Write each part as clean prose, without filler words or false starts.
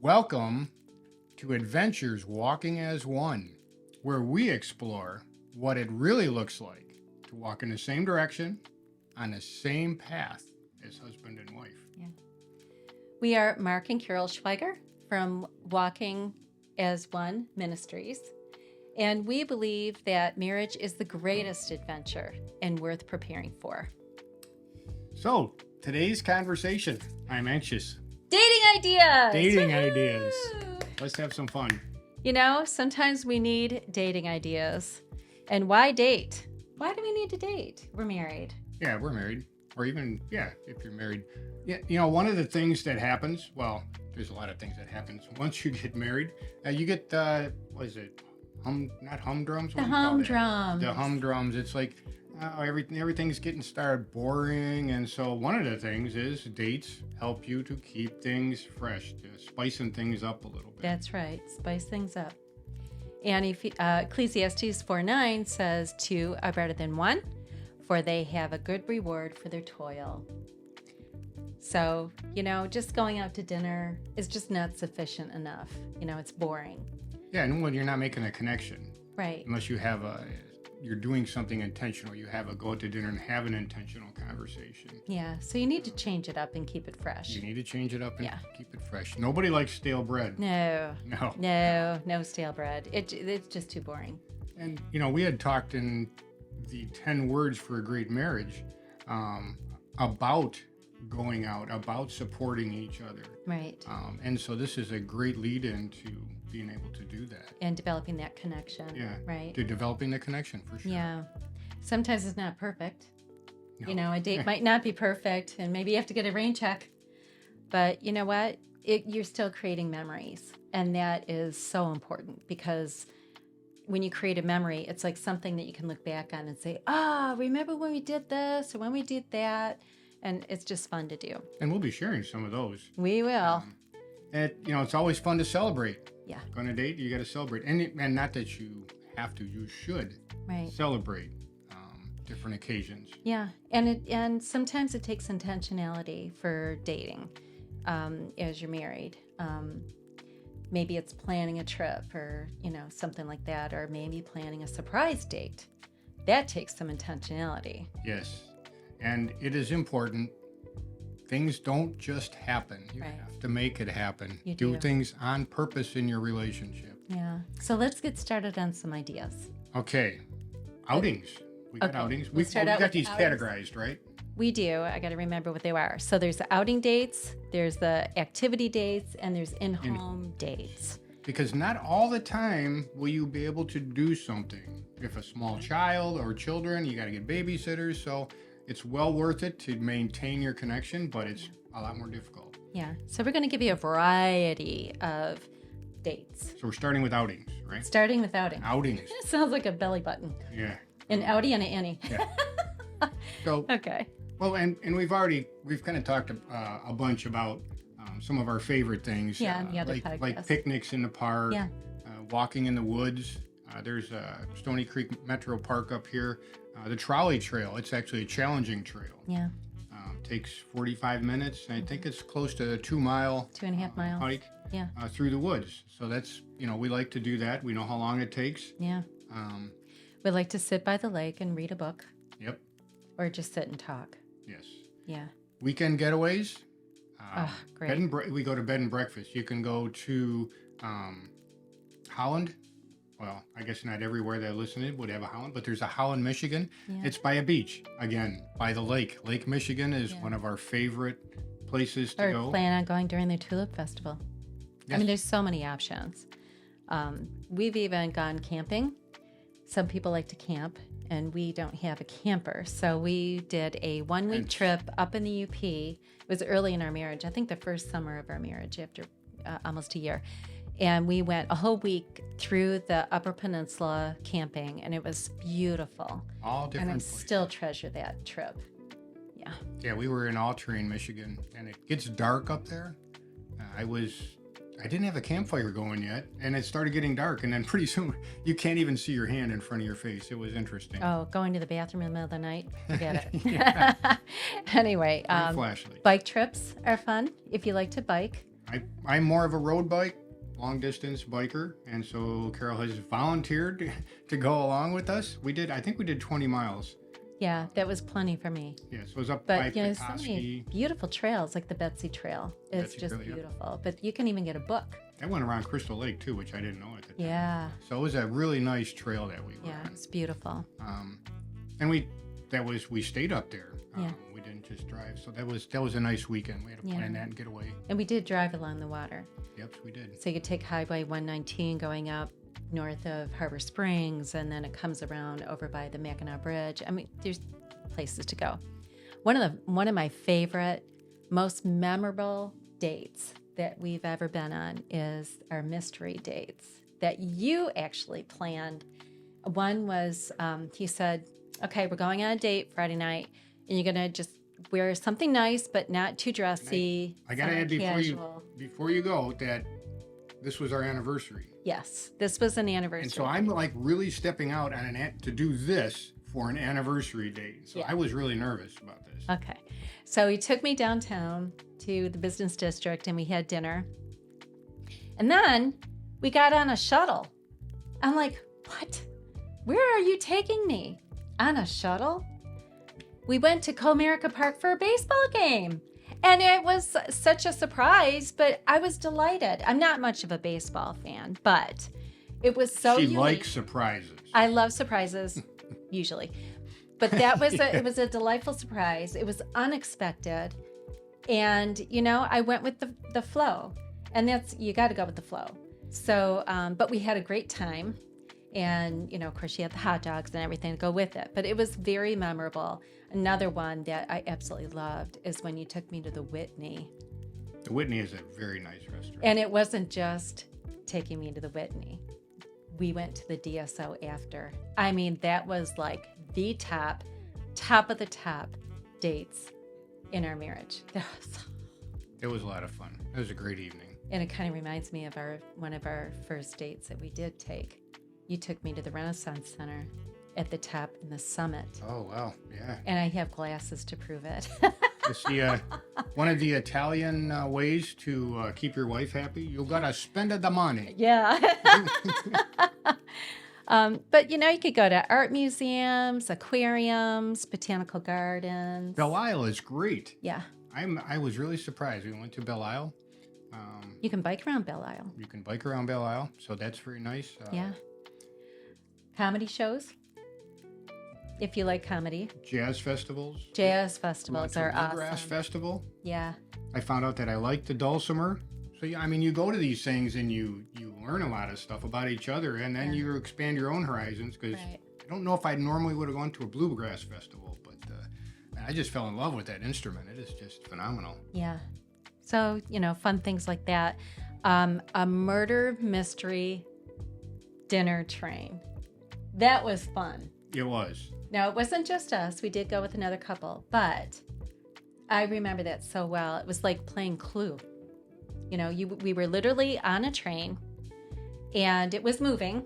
Welcome to Adventures Walking as One, where we explore what it really looks like to walk in the same direction on the same path as husband and wife. Yeah. We are Mark and Carol Schweiger from Walking as One Ministries, and we believe that marriage is the greatest adventure and worth preparing for. So, today's conversation, I'm anxious. Dating ideas! Dating Woo-hoo! ideas. Let's have some fun. You know, sometimes we need dating ideas. And why date? Why do we need to date? We're married. Yeah, we're married. Or even, if you're married. Yeah, you know, one of the things that happens, well, there's a lot of things that happens once you get married. You get, what is it? Not humdrums? The humdrums. The humdrums. It's like, everything's getting started boring. And so one of the things is dates help you to keep things fresh, to spicing things up a little bit. That's right. Spice things up. And if, Ecclesiastes 4:9 says, two are better than one, for they have a good reward for their toil. So, you know, just going out to dinner is just not sufficient enough. You know, it's boring. Yeah, and when you're not making a connection. Right. Unless you have you're doing something intentional. You have a go out to dinner and have an intentional conversation. Yeah, so you need to change it up and keep it fresh. You need to change it up and keep it fresh. Nobody likes stale bread. No stale bread. It's just too boring. And, you know, we had talked in the 10 words for a great marriage about going out, about supporting each other. Right. And so this is a great lead into being able to do that. And developing that connection. Yeah. Right. To developing the connection, for sure. Yeah. Sometimes it's not perfect. No. You know, a date might not be perfect, and maybe you have to get a rain check. But you know what? You're still creating memories. And that is so important, because when you create a memory, it's like something that you can look back on and say, remember when we did this or when we did that? And it's just fun to do. And we'll be sharing some of those. We will. And, you know, it's always fun to celebrate. Yeah. Going on a date, you got to celebrate. And not that you have to, you should celebrate different occasions. Yeah. And sometimes it takes intentionality for dating as you're married. Maybe it's planning a trip or, you know, something like that, or maybe planning a surprise date. That takes some intentionality. Yes. And it is important. Things don't just happen. You have to make it happen. You do things on purpose in your relationship. Yeah. So let's get started on some ideas. Okay. Outings. We got outings. We'll we got these outings categorized, right? We do. I got to remember what they are. So there's the outing dates, there's the activity dates, and there's in-home dates. Because not all the time will you be able to do something. If a small child or children, you got to get babysitters. So it's well worth it to maintain your connection, but it's a lot more difficult. Yeah. So we're going to give you a variety of dates. So we're starting with outings, right? Starting with outings. Outings. It sounds like a belly button. Yeah. An outie and an Annie. Yeah. So, okay. Well, and we've kind of talked a bunch about some of our favorite things. Yeah, the other podcasts. Like picnics in the park, walking in the woods. There's Stony Creek Metro Park up here. The trolley trail, it's actually a challenging trail. Yeah. Takes 45 minutes. And I think it's close to a 2-mile 2.5 miles hike through the woods. So that's, you know, we like to do that. We know how long it takes. Yeah. We like to sit by the lake and read a book. Yep. Or just sit and talk. Yes. Yeah. Weekend getaways. Great. We go to bed and breakfast. You can go to Holland. Well, I guess not everywhere that I listen to would have a Holland, but there's a Holland, Michigan. Yeah. It's by a beach, again, by the lake. Lake Michigan is one of our favorite places to go. Or plan on going during the Tulip Festival. Yes. I mean, there's so many options. We've even gone camping. Some people like to camp, and we don't have a camper. So we did a 1-week trip up in the UP. It was early in our marriage. I think the first summer of our marriage, after almost a year. And we went a whole week through the Upper Peninsula camping, and it was beautiful. All different And I places. still treasure that trip. Yeah. Yeah, we were in All-Terrain, Michigan, and it gets dark up there. I didn't have a campfire going yet, and it started getting dark, and then pretty soon you can't even see your hand in front of your face. It was interesting. Oh, going to the bathroom in the middle of the night? Forget it. Anyway, flashlight. bike trips are fun if you like to bike. I'm more of a road bike, long distance biker, and so Carol has volunteered to go along with us. I think we did 20 miles. Yeah, that was plenty for me. Yeah, so it was up by But so many Petoskey. beautiful trails, like the Betsy Trail. It's Betsy just Trail, yeah. beautiful. But you can even get a book. I went around Crystal Lake too, which I didn't know at the time. Yeah. So it was a really nice trail that we were Yeah, on. it's beautiful. And we stayed up there. Yeah. We didn't just drive. So that was a nice weekend. We had to plan that and get away. And we did drive along the water. Yep, we did. So you could take Highway 119 going up north of Harbor Springs, and then it comes around over by the Mackinac Bridge. I mean, there's places to go. One of my favorite, most memorable dates that we've ever been on is our mystery dates that you actually planned. One was, he said, okay, we're going on a date Friday night, and you're going to just wear something nice, but not too dressy. I got to add before you go that this was our anniversary. Yes, this was an anniversary. And so I'm like really stepping out on to do this for an anniversary date. So I was really nervous about this. Okay. So he took me downtown to the business district and we had dinner. And then we got on a shuttle. I'm like, what? Where are you taking me? On a shuttle? We went to Comerica Park for a baseball game. And it was such a surprise, but I was delighted. I'm not much of a baseball fan, but it was so She unique. likes surprises. I love surprises, usually. But that was it was a delightful surprise. It was unexpected. And, I went with the flow. And you got to go with the flow. So, but we had a great time. And, of course, she had the hot dogs and everything to go with it. But it was very memorable. Another one that I absolutely loved is when you took me to the Whitney. The Whitney is a very nice restaurant. And it wasn't just taking me to the Whitney. We went to the DSO after. I mean, that was like the top of the top dates in our marriage. It was a lot of fun. It was a great evening. And it kind of reminds me of one of our first dates that we did take. You took me to the Renaissance Center at the top in the summit. Oh, wow. Yeah. And I have glasses to prove it. It's one of the Italian ways to keep your wife happy. You gotta spend the money. Yeah. But you could go to art museums, aquariums, botanical gardens. Belle Isle is great. Yeah. I was really surprised. We went to Belle Isle. You can bike around Belle Isle. You can bike around Belle Isle, so that's very nice. Yeah. Comedy shows, if you like comedy. Jazz festivals. Jazz festivals are awesome. Bluegrass festival. Yeah. I found out that I like the dulcimer. So, you go to these things and you learn a lot of stuff about each other, and then you expand your own horizons, because I don't know if I normally would have gone to a bluegrass festival, but I just fell in love with that instrument. It is just phenomenal. Yeah. So, fun things like that. A murder mystery dinner train. That was fun. It was. Now, it wasn't just us. We did go with another couple, but I remember that so well. It was like playing Clue. We were literally on a train, and it was moving,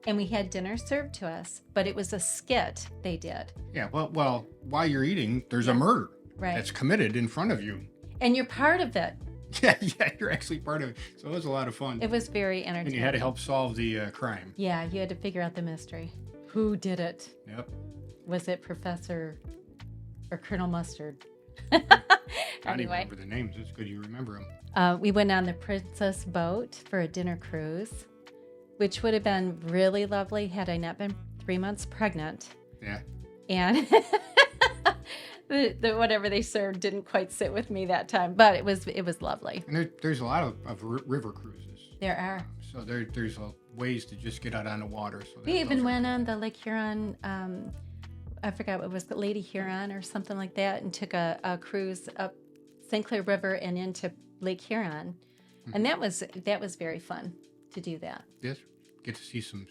and we had dinner served to us, but it was a skit they did. Yeah, well, while you're eating, there's a murder that's committed in front of you. And you're part of it. Yeah, you're actually part of it. So it was a lot of fun. It was very entertaining. And you had to help solve the crime. Yeah, you had to figure out the mystery. Who did it? Yep. Was it Professor or Colonel Mustard? I don't Anyway. even remember the names. It's good you remember them. We went on the Princess boat for a dinner cruise, which would have been really lovely had I not been 3 months pregnant. Yeah. And the whatever they served didn't quite sit with me that time, but it was lovely. And there's a lot of river cruises. There are. So there's ways to just get out on the water. So We even went on the Lake Huron. I forgot what it was, the Lady Huron or something like that, and took a cruise up St. Clair River and into Lake Huron, and that was very fun to do that. Yes, get to see some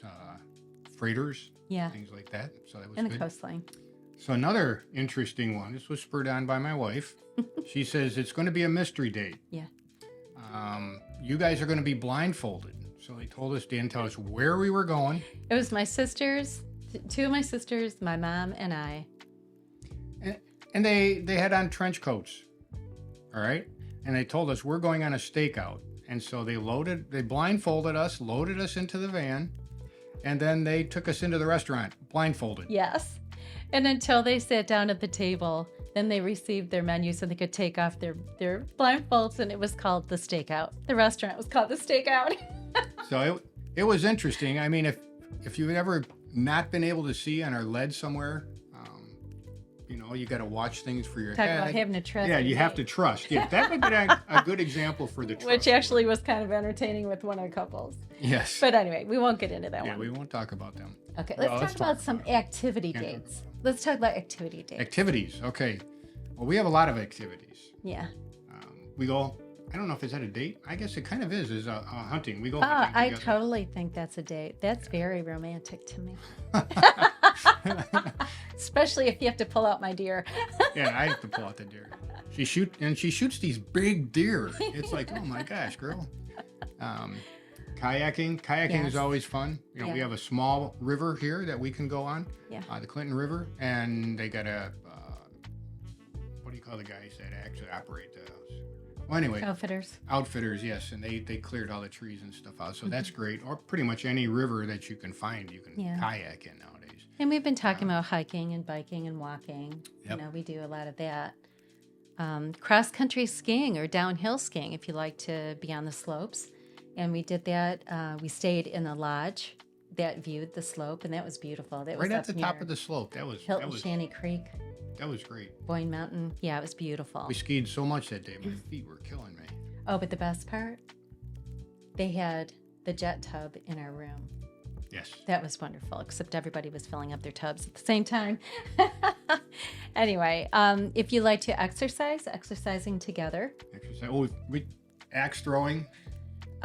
freighters, things like that. So that was and good. the coastline. So another interesting one. This was spurred on by my wife. She says it's going to be a mystery date. Yeah. You guys are going to be blindfolded. So they told us, didn't tell us where we were going. It was my sisters, two of my sisters, my mom, and I. And they had on trench coats. All right. and they told us we're going on a stakeout. And so they blindfolded us, loaded us into the van, and then they took us into the restaurant, blindfolded. Yes. And until they sat down at the table, then they received their menu so they could take off their blindfolds, and it was called the stakeout. The restaurant was called the stakeout. So it was interesting. I mean, if you've ever not been able to see on our lead somewhere, you got to watch things for your Talk head. about having to trust. Yeah, you have to trust. Yeah, that would be a good example for the trust. Which actually was kind of entertaining with one of the couples. Yes. But anyway, we won't get into that one. Yeah, we won't talk about them. Okay, let's talk about some activity dates. Let's talk about activity dates. Activities, okay. Well, we have a lot of activities. Yeah. We go, I don't know if it's at a date. I guess it kind of is hunting. We go Oh, hunting I together. totally think that's a date. That's very romantic to me. Especially if you have to pull out my deer. Yeah, I have to pull out the deer. She shoots these big deer. It's like, oh my gosh, girl. Kayaking Yes. is always fun. We have a small river here that we can go on. Yeah. The Clinton River, and they got a what do you call the guys that actually operate those? Well, anyway, outfitters, yes, and they cleared all the trees and stuff out, so that's great. Or pretty much any river that you can find, you can kayak in nowadays. And we've been talking about hiking and biking and walking. Yep. We do a lot of that. Cross-country skiing or downhill skiing if you like to be on the slopes. And we did that. We stayed in a lodge that viewed the slope, and that was beautiful. That was Right at the top of the slope. That was Shanty Creek, that was great. Boyne Mountain. Yeah, it was beautiful. We skied so much that day, my feet were killing me. Oh, but the best part, they had the jet tub in our room. Yes. That was wonderful, except everybody was filling up their tubs at the same time. Anyway, if you like to exercising together. Exercise. Oh, axe throwing.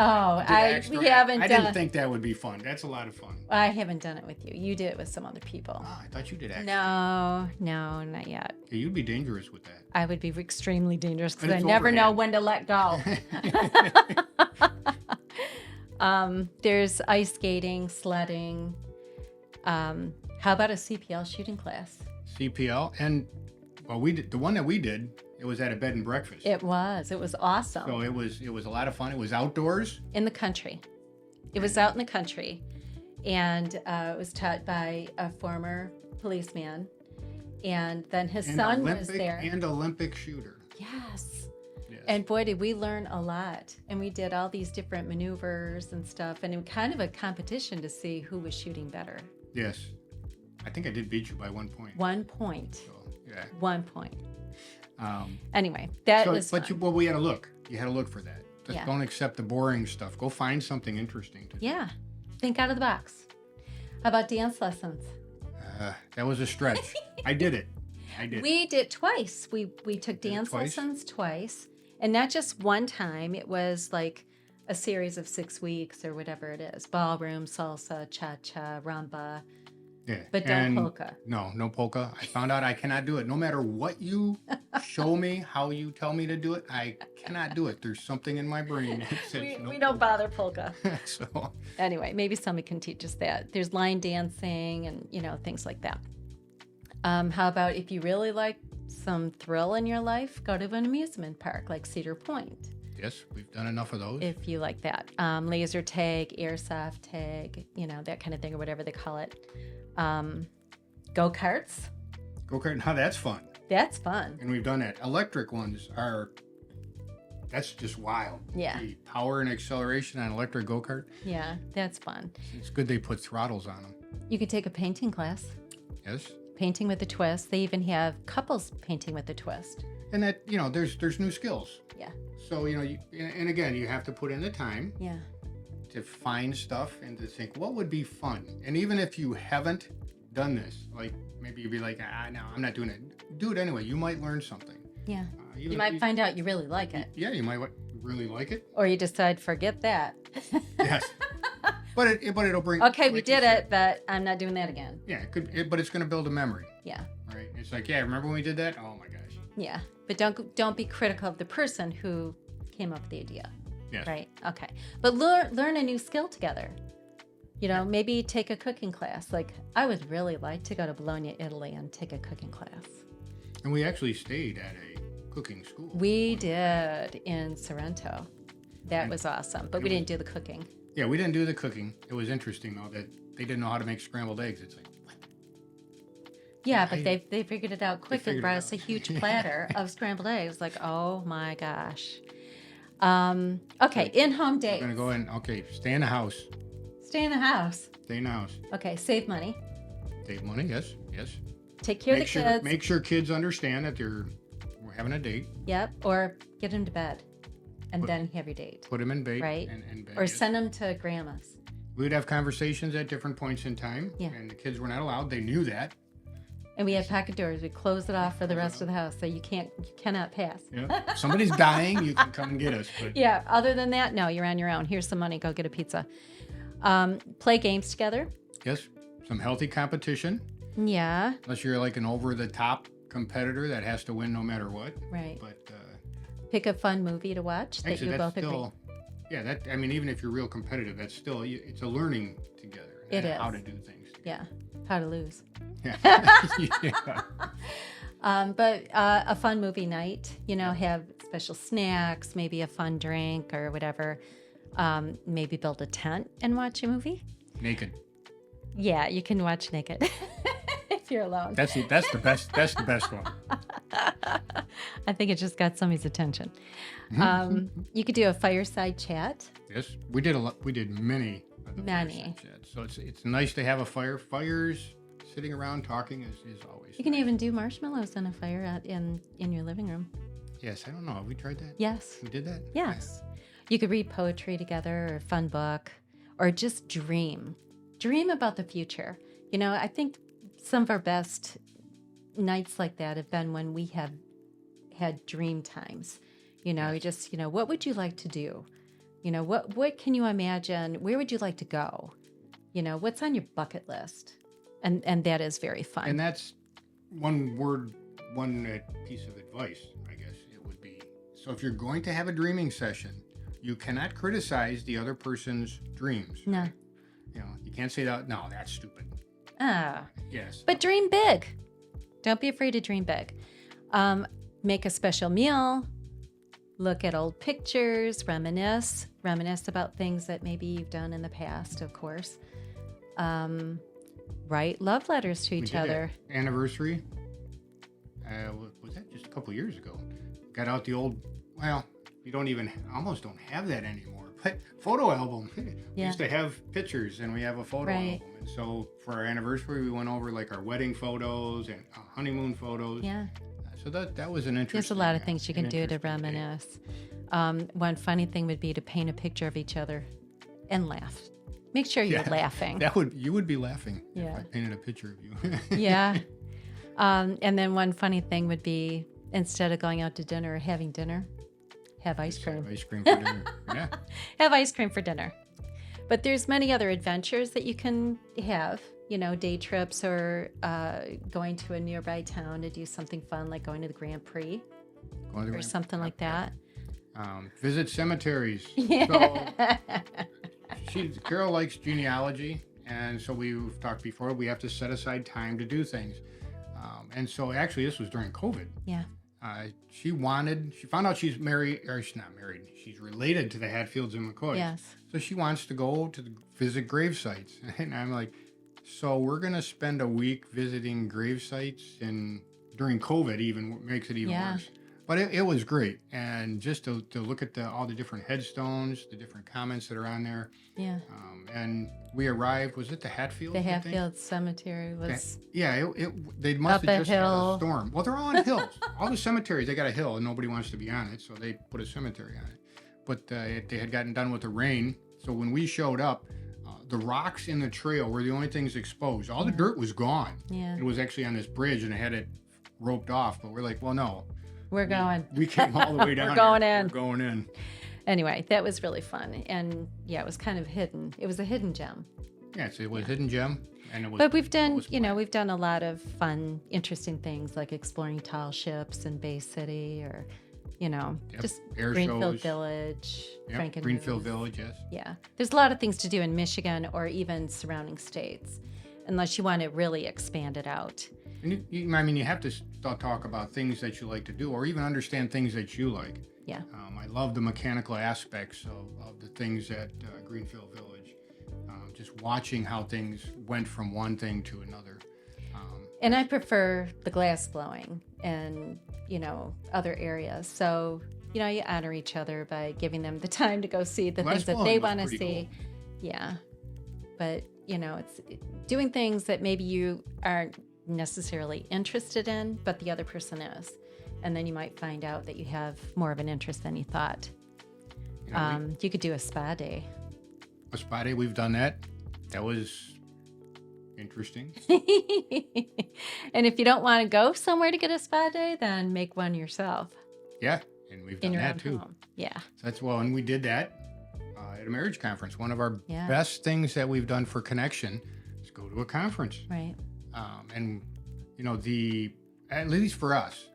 Oh, we haven't I done. didn't think that would be fun. That's a lot of fun. I haven't done it with you. You did it with some other people. Oh, I thought you did axe. No, not yet. Yeah, you'd be dangerous with that. I would be extremely dangerous because But I it's never know overhand. when to let go. There's ice skating, sledding. How about a CPL shooting class? CPL, and well, we did the one that we did. It was at a bed and breakfast. It was awesome. So it was a lot of fun. It was outdoors. In the country. It was out in the country. And it was taught by a former policeman. And then his son was there. And Olympic shooter. Yes. Yes. And boy, did we learn a lot. And we did all these different maneuvers and stuff. And it was kind of a competition to see who was shooting better. Yes. I think I did beat you by 1 point. 1 point. So, yeah. 1 point. Anyway, that was fun. But we had to look. You had to look for that. Just Yeah. don't accept the boring stuff. Go find something interesting to do. Yeah. Think out of the box. How about dance lessons? That was a stretch. I did it. We did twice. We took Did it dance twice? lessons twice. And not just one time. It was like a series of 6 weeks or whatever it is. Ballroom, salsa, cha-cha, rumba. Yeah. But don't And polka. No polka. I found out I cannot do it. No matter what you show me, how you tell me to do it, I cannot do it. There's something in my brain that says no We don't bother polka. So Anyway, maybe somebody can teach us that. There's line dancing and, things like that. How about if you really like some thrill in your life, go to an amusement park like Cedar Point. yes, we've done enough of those. If you like that. Laser tag, airsoft tag, that kind of thing or whatever they call it. Go-karts. Go-kart, now that's fun. That's fun. And we've done that. Electric ones that's just wild. Yeah. The power and acceleration on electric go-kart. Yeah, that's fun. It's good they put throttles on them. You could take a painting class. Yes. Painting with a twist. They even have couples painting with a twist. And that, there's new skills. Yeah. So, and again, you have to put in the time Yeah. to find stuff and to think what would be fun. And even if you haven't done this, like maybe you'd be like, no, I'm not doing it. Do it anyway. You might learn something. Yeah. You You might find out you really like it. Yeah, you might really like it. Or you decide, forget that. Yes. But it'll bring. Okay, we like you did said, it, but I'm not doing that again. Yeah, but it's going to build a memory, Yeah. right? It's like, yeah, remember when we did that? Oh my gosh. Yeah. But don't be critical of the person who came up with the idea. Yes. Right? Okay. But learn a new skill together. Maybe take a cooking class. Like, I would really like to go to Bologna, Italy and take a cooking class. And we actually stayed at cooking school. We did in Sorrento. That was awesome, but we didn't do the cooking. Yeah, we didn't do the cooking. It was interesting, though, that they didn't know how to make scrambled eggs. It's like, what? Yeah, but they figured it out quick and figured brought it us a out. huge platter of scrambled eggs. Like, oh my gosh. Okay, in-home dates. We're going to go in. Okay, stay in the house. Stay in the house. Stay in the house. Okay, save money. Save money, yes. Take care of the kids. Make sure kids understand that we're having a date. Yep, or get them to bed and then have your date. Put them in bed. Right. And bed, Or yes. send them to grandma's. We would have conversations at different points in time. Yeah. And the kids were not allowed. They knew that. And we had pocket doors. We closed it off for the rest of the house, so you cannot pass. Yeah. If somebody's dying, you can come and get us. But Yeah. Other than that, no, you're on your own. Here's some money. Go get a pizza. Play games together. yes, some healthy competition. Yeah. Unless you're like an over-the-top competitor that has to win no matter what. Right. But Pick a fun movie to watch that actually, you that's both agree. still, I mean, even if you're real competitive, that's still, it's a learning together. It and how is. to do things together. Yeah. How to lose. Yeah. Yeah. But a fun movie night, have special snacks, maybe a fun drink or whatever. Maybe build a tent and watch a movie. Naked. Yeah, you can watch naked if you're alone. That's the best. That's the best one. I think it just got somebody's attention. You could do a fireside chat. Yes, we did a lot. We did many of the Many. fireside chats. So it's nice to have a fire. Fires sitting around talking is always. You can nice. even do marshmallows on a fire out in your living room. Yes, I don't know. Have we tried that? Yes. We did that. Yes. You could read poetry together or a fun book or just dream. Dream about the future. I think some of our best nights like that have been when we have had dream times. We just, what would you like to do? What can you imagine? Where would you like to go? What's on your bucket list? And that is very fun. And that's one piece of advice, I guess it would be. So if you're going to have a dreaming session, you cannot criticize the other person's dreams. No. You can't say that. No, that's stupid. Yes. But dream big. Don't be afraid to dream big. Make a special meal. Look at old pictures. Reminisce about things that maybe you've done in the past, of course. Write love letters to each other. Anniversary. Was that just a couple years ago? Got out the old. Well, you almost don't have that anymore. But photo album. We Yeah. used to have pictures, and we have a photo Right. album. And so for our anniversary, we went over like our wedding photos and honeymoon photos. Yeah. So that was an interesting. There's a lot of things you an can do to interesting day. reminisce. One funny thing would be to paint a picture of each other and laugh. Make sure you're Yeah. laughing. You would be laughing Yeah. if I painted a picture of you. Yeah. And then one funny thing would be instead of going out to dinner or having dinner, have ice cream. Ice cream for dinner. Yeah. Have ice cream for dinner. But there's many other adventures that you can have, day trips or going to a nearby town to do something fun like going to the Grand Prix or something like that. Visit cemeteries. Yeah. So Carol likes genealogy, and so we've talked before. We have to set aside time to do things, and so actually this was during COVID. Yeah. She found out she's married, or she's not married. She's related to the Hatfields and McCoys. Yes. So she wants to go to visit grave sites, and I'm like, so we're gonna spend a week visiting grave sites, and during COVID even makes it even Yeah. worse. But it was great, and just to look at all the different headstones, the different comments that are on there. Yeah. And we arrived. Was it the Hatfields? The I think? Hatfield Cemetery was Yeah, they must Up a have just had hill. a storm. Well, they're all on hills. All the cemeteries, they got a hill, and nobody wants to be on it, so they put a cemetery on it. But they had gotten done with the rain, so when we showed up, the rocks in the trail were the only things exposed. All the dirt was gone. Yeah. It was actually on this bridge, and they had it roped off. But we're like, well, no. We're going. We came all the way down. We're going here. in. We're going in. Anyway, that was really fun. And yeah, it was kind of hidden. It was a hidden gem. Yeah, so it was hidden gem, and it was. But we've done, was planned. we've done a lot of fun, interesting things like exploring tall ships in Bay City or, Yep. just Air Greenfield shows. Village, Yep, Frankenmuth. Greenfield Village, yes. Yeah. There's a lot of things to do in Michigan or even surrounding states, unless you want to really expand it out. And I mean, you have to talk about things that you like to do, or even understand things that you like. Yeah. I love the mechanical aspects of the things at Greenfield Village. Just watching how things went from one thing to another. And I prefer the glass blowing and, other areas. So, you honor each other by giving them the time to go see the things that they want to see. Cool. Yeah. But, it's doing things that maybe you aren't necessarily interested in, but the other person is. And then you might find out that you have more of an interest than you thought. You could do a spa day. A spa day, we've done that. That was interesting. And if you don't want to go somewhere to get a spa day, then make one yourself. Yeah, and we've done that too. Home. Yeah. So that's and we did that at a marriage conference. One of our best things that we've done for connection is go to a conference. Right. And at least for us,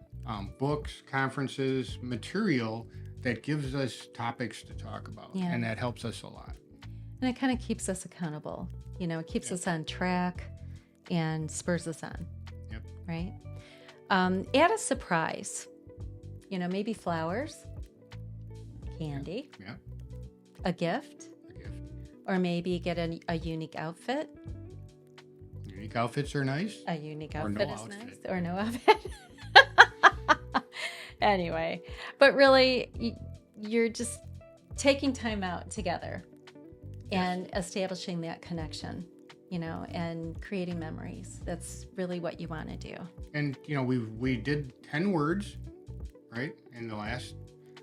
books, conferences, material that gives us topics to talk about, and that helps us a lot. And it kind of keeps us accountable. It keeps us on track and spurs us on. Yep. Right? Add a surprise. Maybe flowers, candy, a gift, or maybe get a unique outfit. Unique outfits are nice. A unique outfit no is outfit. Nice, or no outfit. Anyway, but really, you're just taking time out together and establishing that connection, and creating memories. That's really what you want to do. And, we did 10 words, right, in the last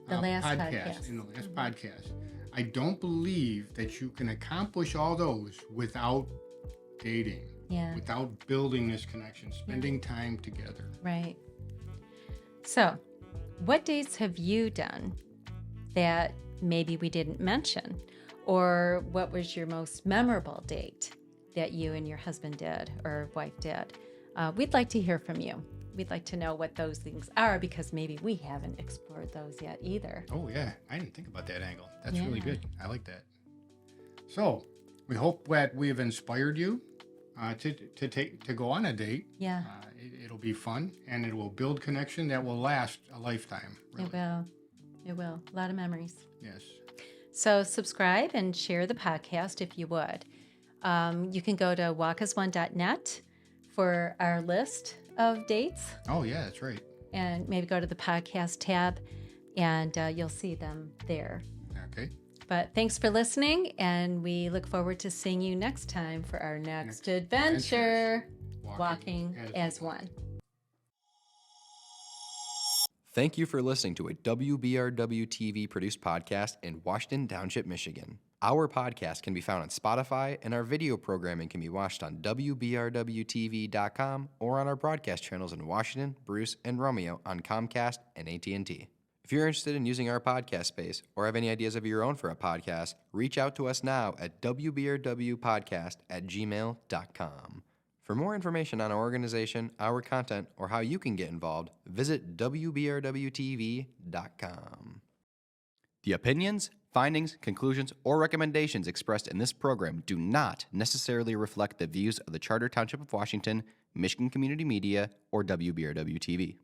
podcast. In the last podcast. I don't believe that you can accomplish all those without dating, without building this connection, spending time together. Right. So, what dates have you done that maybe we didn't mention? Or what was your most memorable date that you and your husband did or wife did? We'd like to hear from you. We'd like to know what those things are, because maybe we haven't explored those yet either. Oh, yeah. I didn't think about that angle. That's really good. I like that. So we hope that we have inspired you to go on a date. Yeah. It'll be fun, and it will build connection that will last a lifetime. Really. It will. A lot of memories. Yes. So subscribe and share the podcast if you would. You can go to walkasone.net for our list of dates. Oh, yeah, that's right. And maybe go to the podcast tab, and you'll see them there. Okay. But thanks for listening, and we look forward to seeing you next time for our next adventure, Walking as One. Thank you for listening to a WBRW TV produced podcast in Washington Township, Michigan. Our podcast can be found on Spotify, and our video programming can be watched on WBRWTV.com or on our broadcast channels in Washington, Bruce, and Romeo on Comcast and AT&T. If you're interested in using our podcast space or have any ideas of your own for a podcast, reach out to us now at WBRWpodcast@gmail.com. For more information on our organization, our content, or how you can get involved, visit WBRWTV.com. The opinions, findings, conclusions, or recommendations expressed in this program do not necessarily reflect the views of the Charter Township of Washington, Michigan Community Media, or WBRW-TV.